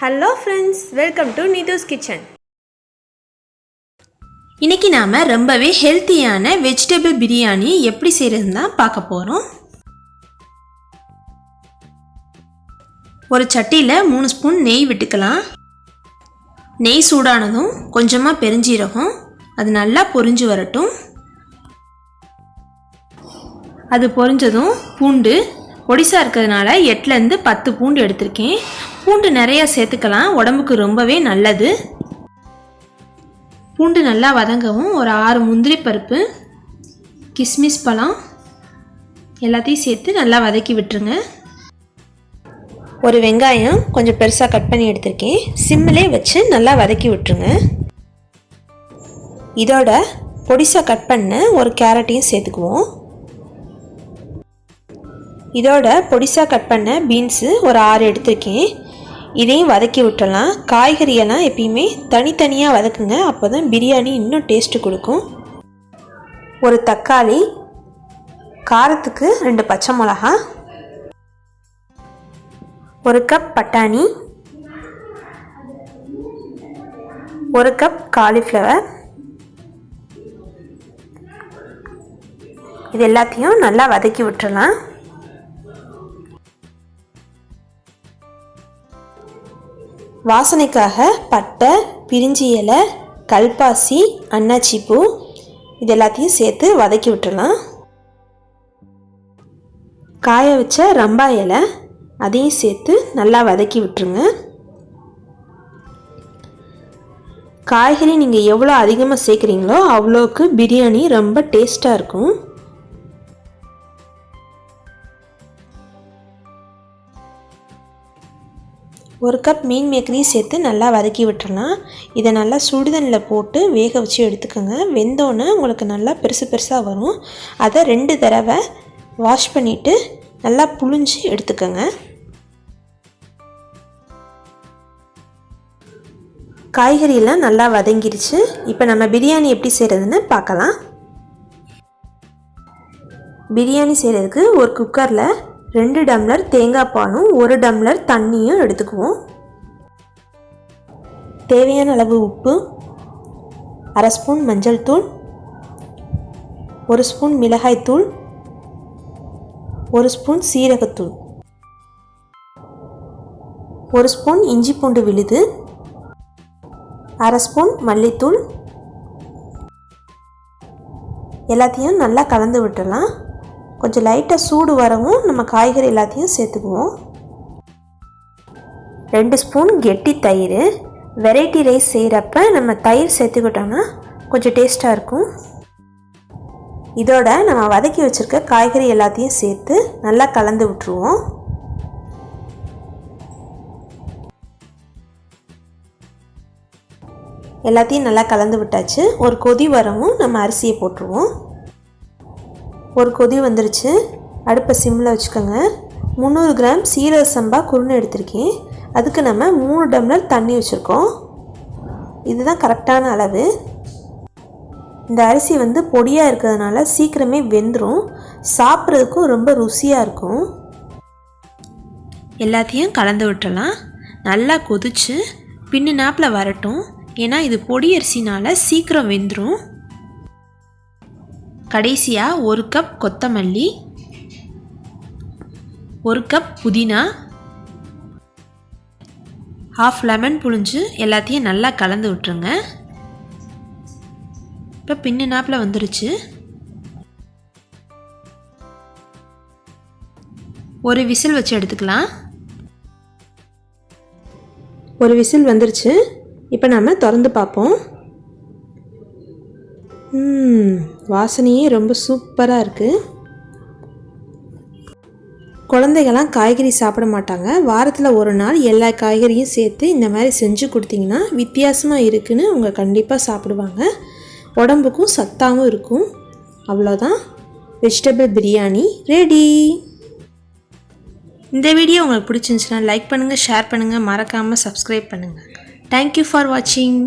Hello friends, welcome to Neethu's kitchen. இன்றைக்கி நாம் ரொம்பவே ஹெல்த்தியான வெஜிடபிள் பிரியாணி எப்படி செய்கிறதுன்னு தான் பார்க்க போகிறோம். ஒரு சட்டியில் 3 ஸ்பூன் நெய் விட்டுக்கலாம். நெய் சூடானதும் கொஞ்சமாக பெருஞ்சீரகம், அது நல்லா பொரிஞ்சு வரட்டும். அது பொரிஞ்சதும் பூண்டு பொடிசாக இருக்கிறதுனால 8லேருந்து 10 பூண்டு எடுத்திருக்கேன். பூண்டு நிறையா சேர்த்துக்கலாம், உடம்புக்கு ரொம்பவே நல்லது. பூண்டு நல்லா வதங்கவும் ஒரு 6 முந்திரி பருப்பு, கிஸ்மிஸ் பழம் எல்லாத்தையும் சேர்த்து நல்லா வதக்கி விட்டுருங்க. ஒரு வெங்காயம் கொஞ்சம் பெருசாக கட் பண்ணி எடுத்திருக்கேன். சிம்மிலே வச்சு நல்லா வதக்கி விட்டுருங்க. இதோட பொடிசாக கட் பண்ண ஒரு கேரட்டையும் சேர்த்துக்குவோம். இதோட பொடிசாக கட் பண்ண பீன்ஸு ஒரு 6 எடுத்திருக்கேன். இதையும் வதக்கி விட்டுடலாம். காய்கறியெல்லாம் எப்பயுமே தனித்தனியாக வதக்குங்க, அப்போ தான் பிரியாணி இன்னும் டேஸ்ட்டு கொடுக்கும். ஒரு தக்காளி, காரத்துக்கு 2 பச்சை மிளகா, 1 கப் பட்டாணி, 1 கப் காலிஃப்ளவர். இது எல்லாத்தையும் நல்லா வதக்கி விட்டுடலாம். வாசனைக்காக பட்டை, பிரிஞ்சி இலை, கல்பாசி, அன்னாச்சி பூ இது எல்லாத்தையும் சேர்த்து வதக்கி விட்டுடலாம். காய வச்ச ரம்பா இலை அதையும் சேர்த்து நல்லா வதக்கி விட்டுருங்க. காய்கறி நீங்கள் எவ்வளோ அதிகமாக சேர்க்குறீங்களோ அவ்வளோக்கு பிரியாணி ரொம்ப டேஸ்ட்டாக இருக்கும். ஒரு கப் மீன் மேக்கரையும் சேர்த்து நல்லா வதக்கி விட்டுறலாம். இதை நல்லா சுடுதண்ணில் போட்டு வேக வச்சு எடுத்துக்கோங்க. வெந்தோன்னே உங்களுக்கு நல்லா பெருசு பெருசாக வரும். அதை 2 தடவை வாஷ் பண்ணிவிட்டு நல்லா புழிஞ்சு எடுத்துக்கோங்க. காய்கறியெல்லாம் நல்லா வதங்கிருச்சு. இப்போ நம்ம பிரியாணி எப்படி செய்கிறதுன்னு பார்க்கலாம். பிரியாணி செய்கிறதுக்கு ஒரு குக்கரில் 2 டம்ளர் தேங்காய் பாலும் 1 டம்ளர் தண்ணியும் எடுத்துக்குவோம். தேவையான அளவு உப்பு, 1/2 ஸ்பூன் மஞ்சள் தூள், 1 ஸ்பூன் மிளகாய்த்தூள், 1 ஸ்பூன் சீரகத்தூள், 1 ஸ்பூன் இஞ்சி பூண்டு விழுது, 1/2 ஸ்பூன் மல்லித்தூள். எல்லாத்தையும் நல்லா கலந்து விட்டுடலாம். கொஞ்சம் லைட்டாக சூடு வரவும் நம்ம காய்கறி எல்லாத்தையும் சேர்த்துக்குவோம். 2 ஸ்பூன் கெட்டி தயிர். வெரைட்டி ரைஸ் செய்கிறப்ப நம்ம தயிர் சேர்த்துக்கிட்டோன்னா கொஞ்சம் டேஸ்ட்டாக இருக்கும். இதோட நம்ம வதக்கி வச்சுருக்க காய்கறி எல்லாத்தையும் சேர்த்து நல்லா கலந்து விட்டுருவோம். எல்லாத்தையும் நல்லா கலந்து விட்டாச்சு. ஒரு கொதி வரவும் நம்ம அரிசியை போட்டுருவோம். ஒரு கொதி வந்துருச்சு. அடுப்பை சிம்மில் வச்சுக்கோங்க. 300 கிராம் சீரக சம்பா குருணை எடுத்திருக்கேன். அதுக்கு நம்ம 3 டம்ளர் தண்ணி வச்சுருக்கோம். இதுதான் கரெக்டான அளவு. இந்த அரிசி பொடியாக இருக்கிறதுனால சீக்கிரமே வெந்துடும். சாப்பிட்றதுக்கும் ரொம்ப ருசியாக இருக்கும். எல்லாத்தையும் கலந்து விட்டுடலாம். நல்லா கொதிச்சு பின்னு நாப்பில் வரட்டும். ஏன்னா இது பொடி அரிசினால் சீக்கிரம் வெந்துடும். கடைசியாக 1 கப் கொத்தமல்லி, 1 கப் புதினா, 1/2 லெமன் புழிஞ்சு எல்லாத்தையும் நல்லா கலந்து விட்டுருங்க. இப்போ பின்னு நாப்பில் வந்துருச்சு. ஒரு விசில் வச்சு எடுத்துக்கலாம். ஒரு விசில் வந்துருச்சு. இப்போ நம்ம திறந்து பார்ப்போம். வாசனையே ரொம்ப சூப்பராக இருக்குது. குழந்தைகள்லாம் காய்கறி சாப்பிட மாட்டாங்க. வாரத்தில் ஒரு நாள் எல்லா காய்கறியும் சேர்த்து இந்த மாதிரி செஞ்சு கொடுத்தீங்கன்னா வித்தியாசமாக இருக்குன்னு அவங்க கண்டிப்பாக சாப்பிடுவாங்க. உடம்புக்கும் சத்தாகவும் இருக்கும். அவ்வளோதான், வெஜிடபிள் பிரியாணி ரெடி. இந்த வீடியோ உங்களுக்கு பிடிச்சிருந்துச்சுன்னா லைக் பண்ணுங்கள், ஷேர் பண்ணுங்கள், மறக்காமல் சப்ஸ்கிரைப் பண்ணுங்கள். தேங்க்யூ ஃபார் வாட்சிங்.